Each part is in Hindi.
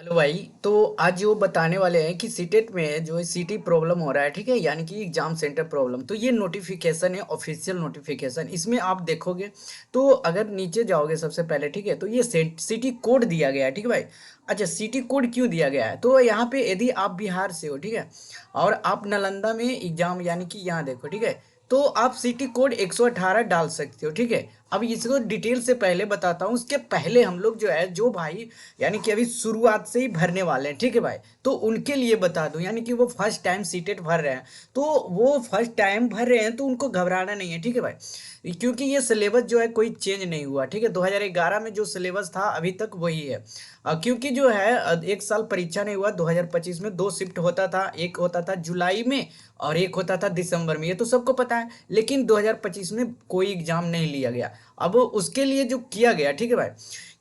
हेलो भाई। तो आज वो बताने वाले हैं कि सीटेट में जो है सीटी प्रॉब्लम हो रहा है, ठीक है, यानी कि एग्जाम सेंटर प्रॉब्लम। तो ये नोटिफिकेशन है, ऑफिशियल नोटिफिकेशन। इसमें आप देखोगे तो अगर नीचे जाओगे सबसे पहले, ठीक है, तो ये सिटी कोड दिया गया है, ठीक है भाई। अच्छा, सिटी कोड क्यों दिया गया है? तो यहाँ पे यदि आप बिहार से हो, ठीक है, और आप नालंदा में एग्जाम, यानी कि यहाँ देखो, ठीक है, तो आप सिटी कोड 118 डाल सकते हो, ठीक है। अब इसको डिटेल से पहले बताता हूँ, उसके पहले हम लोग जो है, जो भाई यानी कि अभी शुरुआत से ही भरने वाले हैं, ठीक है भाई, तो उनके लिए बता दूं, यानी कि वो फर्स्ट टाइम सीटेट भर रहे हैं, तो वो फर्स्ट टाइम भर रहे हैं तो उनको घबराना नहीं है, ठीक है भाई, क्योंकि ये सिलेबस जो है कोई चेंज नहीं हुआ, ठीक है। 2011 में जो सिलेबस था अभी तक वही है। क्योंकि जो है एक साल परीक्षा नहीं हुआ। 2025 में दो शिफ्ट होता था, एक होता था जुलाई में और एक होता था दिसंबर में, ये तो सबको पता है। लेकिन 2025 में कोई एग्जाम नहीं लिया गया। अब उसके लिए जो किया गया, ठीक है भाई,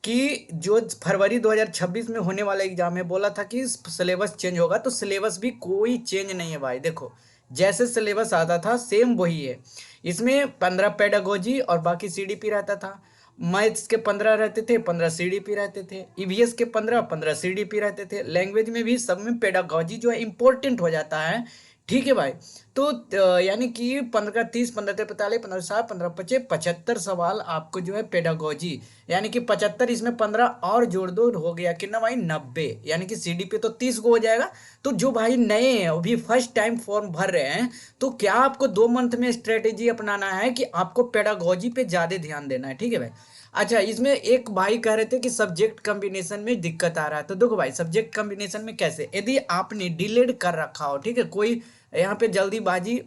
कि जो फरवरी 2026 में होने वाला एग्जाम है, बोला था कि सिलेबस चेंज होगा, तो सिलेबस भी कोई चेंज नहीं है भाई। देखो, जैसे सिलेबस आता था सेम वही है। इसमें 15 पेडागोजी और बाकी सीडीपी रहता था। मैथ्स के 15 रहते थे, 15 सीडीपी रहते थे। ईवीएस के 15 15 सीडीपी रहते थे। लैंग्वेज में भी सब में पेडागोजी जो है इंपॉर्टेंट हो जाता है, ठीक है भाई। तो यानी कि 15 30 15 45 15 60 15 25 75 सवाल आपको जो है पेडागोजी, यानी कि 75, इसमें 15 और जोड़ दो, हो गया कितना भाई? 90। यानी कि सीडीपी तो 30 को हो जाएगा। तो जो भाई नए हैं, अभी फर्स्ट टाइम फॉर्म भर रहे हैं, तो क्या आपको 2 मंथ में स्ट्रेटेजी अपनाना है कि आपको पेडागोजी पे ज्यादा ध्यान देना है, ठीक है भाई। अच्छा, इसमें एक भाई कह रहे थे कि सब्जेक्ट कॉम्बिनेशन में दिक्कत आ रहा है। तो देखो भाई, सब्जेक्ट कॉम्बिनेशन में कैसे, यदि आपने डिलेड कर रखा हो, ठीक है, कोई यहाँ पे जल्दीबाजी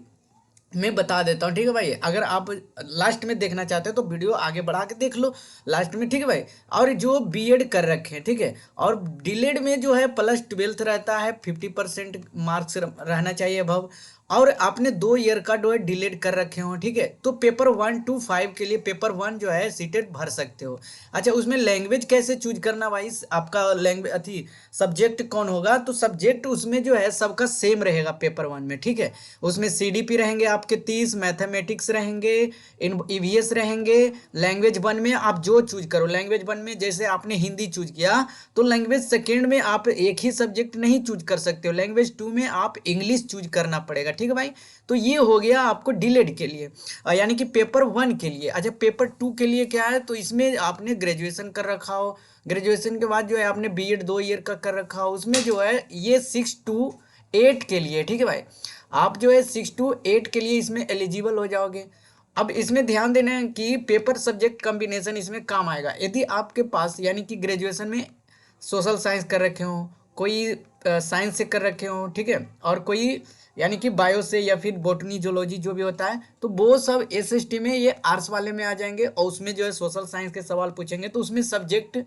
मैं बता देता हूँ, ठीक है भाई। अगर आप लास्ट में देखना चाहते हो तो वीडियो आगे बढ़ा के देख लो लास्ट में, ठीक है भाई। और जो बीएड कर रखे हैं, ठीक है, और डीलेड में जो है +12 रहता है, 50% मार्क्स रहना चाहिए अभव। और आपने 2 ईयर का जो है डिलेड कर रखे हो, ठीक है, तो पेपर 1 to 5 के लिए पेपर 1 जो है सीटेट भर सकते हो। अच्छा, उसमें लैंग्वेज कैसे चूज करना भाई? आपका लैंग्वेज अथी सब्जेक्ट कौन होगा? तो सब्जेक्ट उसमें जो है सबका सेम रहेगा पेपर 1 में, ठीक है। उसमें सीडीपी रहेंगे आपके 30, मैथमेटिक्स रहेंगे, इन ईवीएस रहेंगे। लैंग्वेज 1 में आप जो चूज करो, लैंग्वेज 1 में जैसे आपने हिंदी चूज किया, तो लैंग्वेज सेकेंड में आप एक ही सब्जेक्ट नहीं चूज कर सकते हो, लैंग्वेज 2 में आप इंग्लिश चूज करना पड़ेगा, ठीक है भाई। तो ये हो गया आपको डिलेड के लिए, यानी कि पेपर 1 के लिए। अच्छा, पेपर 2 के लिए क्या है? तो इसमें आपने ग्रेजुएशन कर रखा हो, ग्रेजुएशन के बाद जो है आपने बीएड 2 ईयर का कर रखा हो, उसमें जो है ये 6 to 8 के लिए, ठीक है भाई। आप जो है 6 to 8 के लिए इसमें एलिजिबल हो जाओगे। अब इसमें ध्यान देना है कि पेपर सब्जेक्ट कॉम्बिनेशन इसमें काम आएगा यदि आपके पास, यानी कि ग्रेजुएशन में सोशल साइंस कर रखे हो, कोई साइंस से कर रखे हो, ठीक है, और कोई यानी कि बायो से या फिर बोटनी जोलॉजी जो भी होता है, तो वो सब एसएसटी में, ये आर्ट्स वाले में आ जाएंगे। और उसमें जो है सोशल साइंस के सवाल पूछेंगे, तो उसमें सब्जेक्ट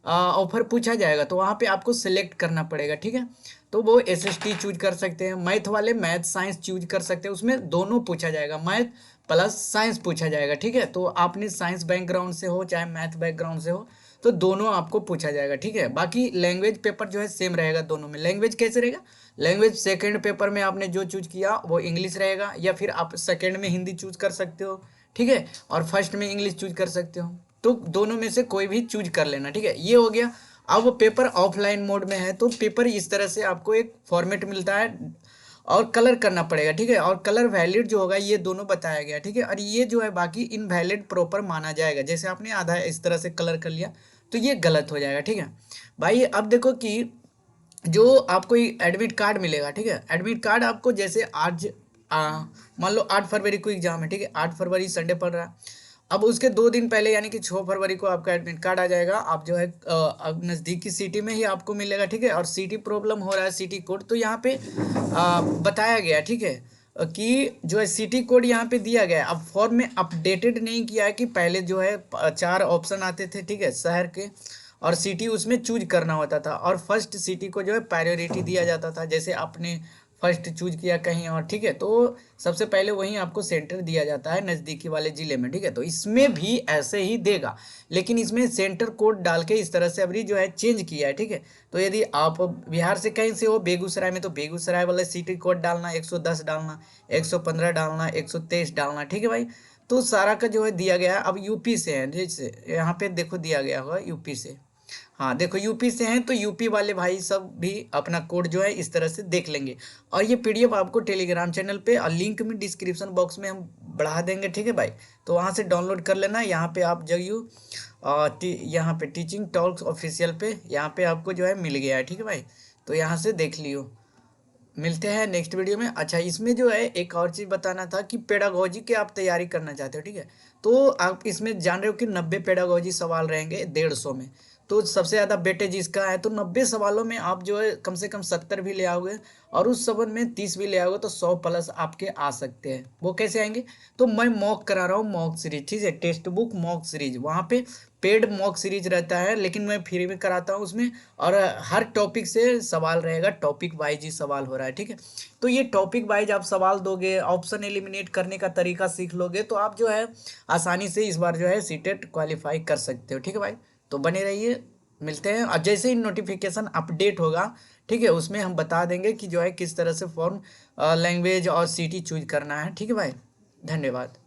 ऑफर पूछा जाएगा, तो वहाँ पे आपको सिलेक्ट करना पड़ेगा, ठीक है। तो वो एसएसटी चूज कर सकते हैं। मैथ वाले मैथ साइंस चूज कर सकते हैं, उसमें दोनों पूछा जाएगा, मैथ प्लस साइंस पूछा जाएगा, ठीक है। तो आपने साइंस बैकग्राउंड से हो चाहे मैथ बैकग्राउंड से हो, तो दोनों आपको पूछा जाएगा, ठीक है। बाकी लैंग्वेज पेपर जो है सेम रहेगा दोनों में। लैंग्वेज कैसे रहेगा? लैंग्वेज सेकंड पेपर में आपने जो चूज किया वो इंग्लिश रहेगा, या फिर आप सेकंड में हिंदी चूज कर सकते हो, ठीक है, और फर्स्ट में इंग्लिश चूज कर सकते हो। तो दोनों में से कोई भी चूज कर लेना, ठीक है, ये हो गया। अब वो पेपर ऑफलाइन मोड में है, तो पेपर इस तरह से आपको एक फॉर्मेट मिलता है और कलर करना पड़ेगा, ठीक है। और कलर वैलिड जो होगा ये दोनों बताया गया, ठीक है। और ये जो है बाकी इनवैलिड प्रॉपर माना जाएगा। जैसे आपने आधा इस तरह से कलर कर लिया तो ये गलत हो जाएगा, ठीक है भाई। अब देखो कि जो आपको एडमिट कार्ड मिलेगा, ठीक है, एडमिट कार्ड आपको जैसे आज मान लो 8 फरवरी को एग्जाम है, ठीक है, 8 फरवरी संडे पड़ रहा है। अब उसके 2 दिन पहले यानी कि 6 फरवरी को आपका एडमिट कार्ड आ जाएगा। आप जो है अब नज़दीक की सिटी में ही आपको मिलेगा, ठीक है। और सिटी प्रॉब्लम हो रहा है, सिटी कोड तो यहाँ पे बताया गया, ठीक है, कि जो है सिटी कोड यहाँ पे दिया गया है। अब फॉर्म में अपडेटेड नहीं किया है कि पहले जो है 4 ऑप्शन आते थे, ठीक है, शहर के, और सिटी उसमें चूज करना होता था, और फर्स्ट सिटी को जो है प्रायोरिटी दिया जाता था। जैसे आपने फर्स्ट चूज किया कहीं और, ठीक है, तो सबसे पहले वहीं आपको सेंटर दिया जाता है नज़दीकी वाले ज़िले में, ठीक है। तो इसमें भी ऐसे ही देगा, लेकिन इसमें सेंटर कोड डाल के इस तरह से अभी जो है चेंज किया है, ठीक है। तो यदि आप बिहार से कहीं से हो, बेगूसराय में, तो बेगूसराय वाला सिटी कोड डालना, 110 डालना, 115 डालना, 123 डालना, ठीक है भाई। तो सारा का जो है दिया गया है। अब यूपी से है, जैसे यहाँ पे देखो दिया गया होगा यूपी से, हाँ देखो यूपी से हैं तो यूपी वाले भाई सब भी अपना कोड जो है इस तरह से देख लेंगे। और ये पीडीएफ आपको टेलीग्राम चैनल पे और लिंक में डिस्क्रिप्शन बॉक्स में हम बढ़ा देंगे, ठीक है भाई। तो वहाँ से डाउनलोड कर लेना। यहाँ पे आप जाइए यहाँ पे टीचिंग टॉक्स ऑफिशियल पे यहाँ पे आपको जो है मिल गया है, ठीक है भाई। तो यहाँ से देख लियो। मिलते हैं नेक्स्ट वीडियो में। अच्छा इसमें जो है एक और चीज़ बताना था कि पेडागोजी की आप तैयारी करना चाहते हो, ठीक है। तो आप इसमें जान रहे हो कि 90 पेडागोजी सवाल रहेंगे 150 में। तो सबसे ज़्यादा वेटेज इसका है, तो 90 सवालों में आप जो है कम से कम 70 भी ले आओगे और उस सवाल में 30 भी ले आओगे तो 100 प्लस आपके आ सकते हैं। वो कैसे आएंगे? तो मैं मॉक करा रहा हूँ, मॉक सीरीज, ठीक है, टेक्स्ट बुक मॉक सीरीज। वहाँ पे पेड मॉक सीरीज रहता है लेकिन मैं फ्री में कराता हूँ उसमें। और हर टॉपिक से सवाल रहेगा, टॉपिक वाइज ही सवाल हो रहा है, ठीक है। तो ये टॉपिक वाइज आप सवाल दोगे, ऑप्शन एलिमिनेट करने का तरीका सीख लोगे तो आप जो है आसानी से इस बार जो है सीटेट क्वालिफाई कर सकते हो, ठीक है भाई। तो बने रहिए, मिलते हैं। और जैसे ही नोटिफिकेशन अपडेट होगा, ठीक है, उसमें हम बता देंगे कि जो है किस तरह से फॉर्म लैंग्वेज और सिटी चूज करना है, ठीक है भाई। धन्यवाद।